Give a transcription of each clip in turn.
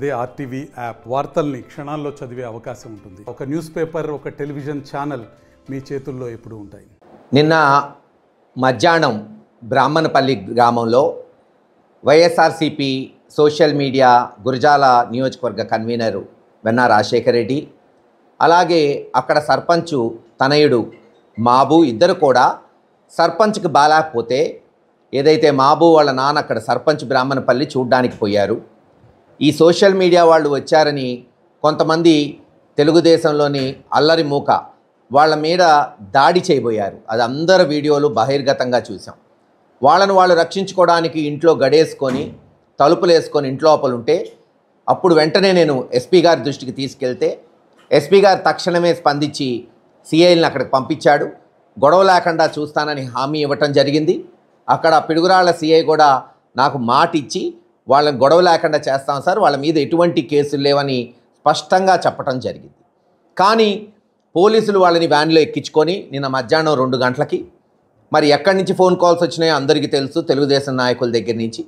అదే RTV app వార్తల్ని క్షణాల్లో చదివే అవకాశం ఉంటుంది. ఒక న్యూస్ పేపర్, ఒక టెలివిజన్ ఛానల్ మీ చేతుల్లో ఎప్పుడూ ఉంటాయి. నిన్న మధ్యాహ్నం బ్రాహ్మణపల్లి గ్రామంలో వైఎస్ఆర్సీపీ సోషల్ మీడియా గురజాల నియోజకవర్గ కన్వీనరు వెన్నా రాజశేఖర్ రెడ్డి, అలాగే అక్కడ సర్పంచు తనయుడు మాబు ఇద్దరు కూడా సర్పంచ్కి బాలేకపోతే ఏదైతే మాబు వాళ్ళ నాన్న అక్కడ సర్పంచ్ బ్రాహ్మణపల్లి చూడ్డానికి పోయారు. ఈ సోషల్ మీడియా వాళ్ళు వచ్చారని కొంతమంది తెలుగుదేశంలోని అల్లరి మూక వాళ్ళ మీద దాడి చేయబోయారు. అది అందరు వీడియోలు బహిర్గతంగా చూసాం. వాళ్ళు రక్షించుకోవడానికి ఇంట్లో గడేసుకొని తలుపులు వేసుకొని ఇంట్లోపల ఉంటే అప్పుడు వెంటనే నేను ఎస్పీ గారి దృష్టికి తీసుకెళ్తే ఎస్పీ గారు తక్షణమే స్పందించి సిఐల్ని అక్కడికి పంపించాడు. గొడవ లేకుండా చూస్తానని హామీ ఇవ్వటం జరిగింది. అక్కడ పిడుగురాళ్ల సిఐ కూడా నాకు మాట ఇచ్చి వాళ్ళని గొడవ లేకుండా చేస్తాం సార్, వాళ్ళ మీద ఎటువంటి కేసులు లేవని స్పష్టంగా చెప్పడం జరిగింది. కానీ పోలీసులు వాళ్ళని వ్యాన్లో ఎక్కించుకొని నిన్న మధ్యాహ్నం 2 గంటలకి మరి ఎక్కడి నుంచి ఫోన్ కాల్స్ వచ్చినాయో అందరికీ తెలుసు, తెలుగుదేశం నాయకుల దగ్గర నుంచి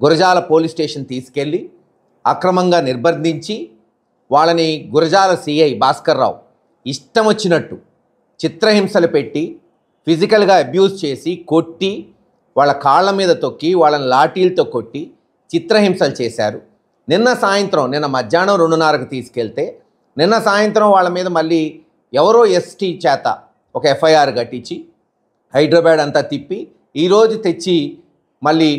గురజాల పోలీస్ స్టేషన్ తీసుకెళ్ళి అక్రమంగా నిర్బంధించి వాళ్ళని గురజాల సిఐ భాస్కర్ రావు ఇష్టం వచ్చినట్టు చిత్రహింసలు పెట్టి ఫిజికల్గా అబ్యూజ్ చేసి కొట్టి వాళ్ళ కాళ్ళ మీద తొక్కి వాళ్ళని లాఠీలతో కొట్టి చిత్రహింసలు చేశారు. నిన్న మధ్యాహ్నం 2:30కి తీసుకెళ్తే నిన్న సాయంత్రం వాళ్ళ మీద మళ్ళీ ఎవరో ఎస్టీ చేత ఒక ఎఫ్ఐఆర్ కట్టించి హైదరాబాద్ అంతా తిప్పి ఈరోజు తెచ్చి మళ్ళీ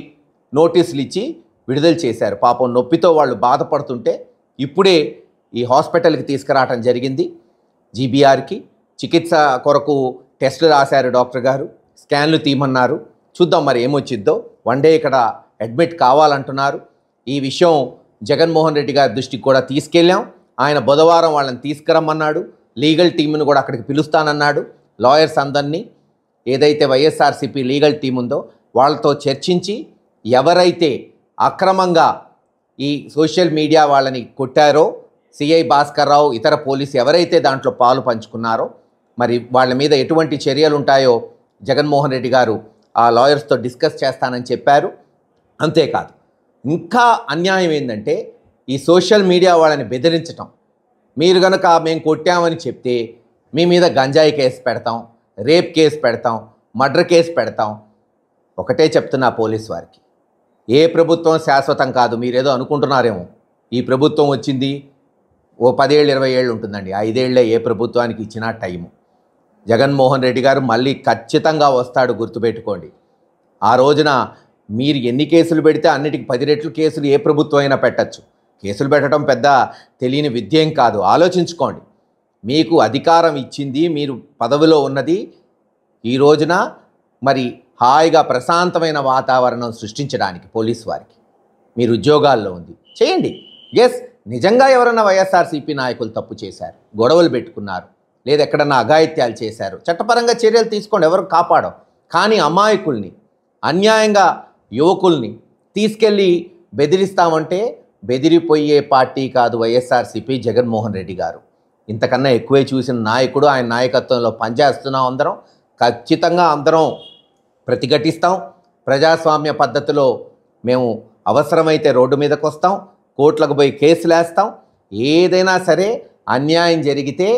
నోటీసులు ఇచ్చి విడుదల చేశారు. పాపం నొప్పితో వాళ్ళు బాధపడుతుంటే ఇప్పుడే ఈ హాస్పిటల్కి తీసుకురావటం జరిగింది. జీబీఆర్కి చికిత్స కొరకు టెస్టులు రాశారు డాక్టర్ గారు, స్కాన్లు తీయమన్నారు. చూద్దాం మరి ఏమొచ్చిద్దో. 1 డే ఇక్కడ అడ్మిట్ కావాలంటున్నారు. ఈ విషయం జగన్మోహన్ రెడ్డి గారి దృష్టికి కూడా తీసుకెళ్ళాం. ఆయన బుధవారం వాళ్ళని తీసుకురమ్మన్నాడు. లీగల్ టీంను కూడా అక్కడికి పిలుస్తానన్నాడు. లాయర్స్ అందరినీ ఏదైతే వైఎస్ఆర్సీపీ లీగల్ టీం ఉందో వాళ్ళతో చర్చించి ఎవరైతే అక్రమంగా ఈ సోషల్ మీడియా వాళ్ళని కొట్టారో సిఐ భాస్కర్ రావు ఇతర పోలీసు ఎవరైతే దాంట్లో పాలు పంచుకున్నారో మరి వాళ్ళ మీద ఎటువంటి చర్యలు ఉంటాయో జగన్మోహన్ రెడ్డి గారు ఆ లాయర్స్తో డిస్కస్ చేస్తానని చెప్పారు. అంతేకాదు ఇంకా అన్యాయం ఏంటంటే ఈ సోషల్ మీడియా వాళ్ళని బెదిరించటం. మీరు కనుక మేము కొట్టామని చెప్తే మీ మీద గంజాయి కేసు పెడతాం, రేప్ కేసు పెడతాం, మర్డర్ కేసు పెడతాం. ఒకటే చెప్తున్నా పోలీస్ వారికి, ఏ ప్రభుత్వం శాశ్వతం కాదు. మీరేదో అనుకుంటున్నారేమో ఈ ప్రభుత్వం వచ్చింది ఓ 10 ఏళ్ళు 20 ఏళ్ళు ఉంటుందండి. 5 ఏళ్లే ఏ ప్రభుత్వానికి ఇచ్చినా టైము. జగన్మోహన్ రెడ్డి గారు మళ్ళీ ఖచ్చితంగా వస్తాడు, గుర్తుపెట్టుకోండి. ఆ రోజున మీరు ఎన్ని కేసులు పెడితే అన్నిటికీ 10 రెట్లు కేసులు ఏ ప్రభుత్వం అయినా పెట్టచ్చు. కేసులు పెట్టడం పెద్ద తెలియని విద్యేం కాదు. ఆలోచించుకోండి. మీకు అధికారం ఇచ్చింది, మీరు పదవిలో ఉన్నది ఈ రోజున మరి హాయిగా ప్రశాంతమైన వాతావరణం సృష్టించడానికి పోలీసు వారికి. మీరు ఉద్యోగాల్లో ఉంది, చేయండి. ఎస్, నిజంగా ఎవరన్నా వైఎస్ఆర్సీపీ నాయకులు తప్పు చేశారు, గొడవలు పెట్టుకున్నారు, లేదా ఎక్కడన్నా అఘాయిత్యాలు చేశారు, చట్టపరంగా చర్యలు తీసుకోండి, ఎవరు కాపాడం. కానీ అమాయకుల్ని, అన్యాయంగా యువకుల్ని తీసుకెళ్ళి బెదిరిస్తామంటే బెదిరిపోయే పార్టీ కాదు వైఎస్ఆర్సీపీ, జగన్మోహన్ రెడ్డి గారు. ఇంతకన్నా ఎక్కువే చూసిన నాయకుడు. ఆయన నాయకత్వంలో పనిచేస్తున్నాం. అందరం ఖచ్చితంగా అందరం ప్రతిఘటిస్తాం. ప్రజాస్వామ్య పద్ధతిలో మేము అవసరమైతే రోడ్డు మీదకి వస్తాం, కోర్టులకు పోయి కేసులు వేస్తాం. ఏదైనా సరే అన్యాయం జరిగితే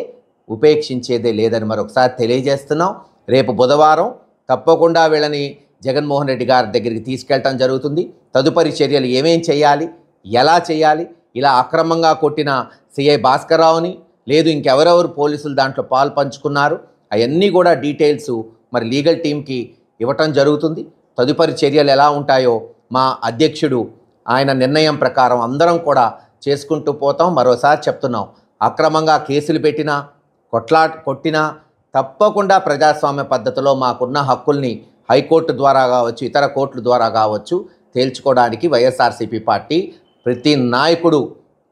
ఉపేక్షించేదే లేదని మరొకసారి తెలియజేస్తున్నాం. రేపు బుధవారం తప్పకుండా వీళ్ళని జగన్మోహన్ రెడ్డి గారి దగ్గరికి తీసుకెళ్ళటం జరుగుతుంది. తదుపరి చర్యలు ఏమేం చేయాలి, ఎలా చేయాలి, ఇలా అక్రమంగా కొట్టిన సిఐ భాస్కర్ రావుని లేదు ఇంకెవరెవరు పోలీసులు దాంట్లో పాలు పంచుకున్నారు అవన్నీ కూడా డీటెయిల్స్ మరి లీగల్ టీంకి ఇవ్వటం జరుగుతుంది. తదుపరి చర్యలు ఎలా ఉంటాయో మా అధ్యక్షుడు ఆయన నిర్ణయం ప్రకారం అందరం కూడా చేసుకుంటూ పోతాం. మరోసారి చెప్తున్నాం, అక్రమంగా కేసులు పెట్టినా కొట్టినా తప్పకుండా ప్రజాస్వామ్య పద్ధతిలో మాకున్న హక్కుల్ని హైకోర్టు ద్వారా కావచ్చు, ఇతర కోర్టుల ద్వారా కావచ్చు తేల్చుకోవడానికి వైఎస్ఆర్సీపీ పార్టీ ప్రతి నాయకుడు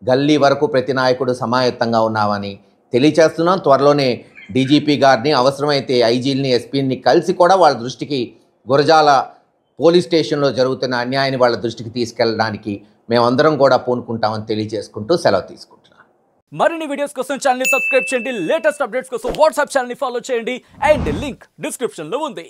గల్లీ వరకు ప్రతి నాయకుడు సమాయత్తంగా ఉన్నామని తెలియచేస్తున్నాం. త్వరలోనే డీజీపీ గారిని, అవసరమైతే ఐజీలని, ఎస్పీని కలిసి కూడా వాళ్ళ దృష్టికి గురజాల పోలీస్ స్టేషన్లో జరుగుతున్న అన్యాయాన్ని వాళ్ళ దృష్టికి తీసుకెళ్ళడానికి మేమందరం కూడా పూనుకుంటామని తెలియజేసుకుంటూ సెలవు తీసుకుంటున్నాం. మరిన్ని వీడియోస్ కోసం ఛానల్ ని సబ్స్క్రైబ్ చేయండి. లేటెస్ట్ అప్డేట్స్ కోసం వాట్సాప్ ఛానల్ ని ఫాలో చేయండి. అండ్ లింక్ డిస్క్రిప్షన్ లో ఉంది.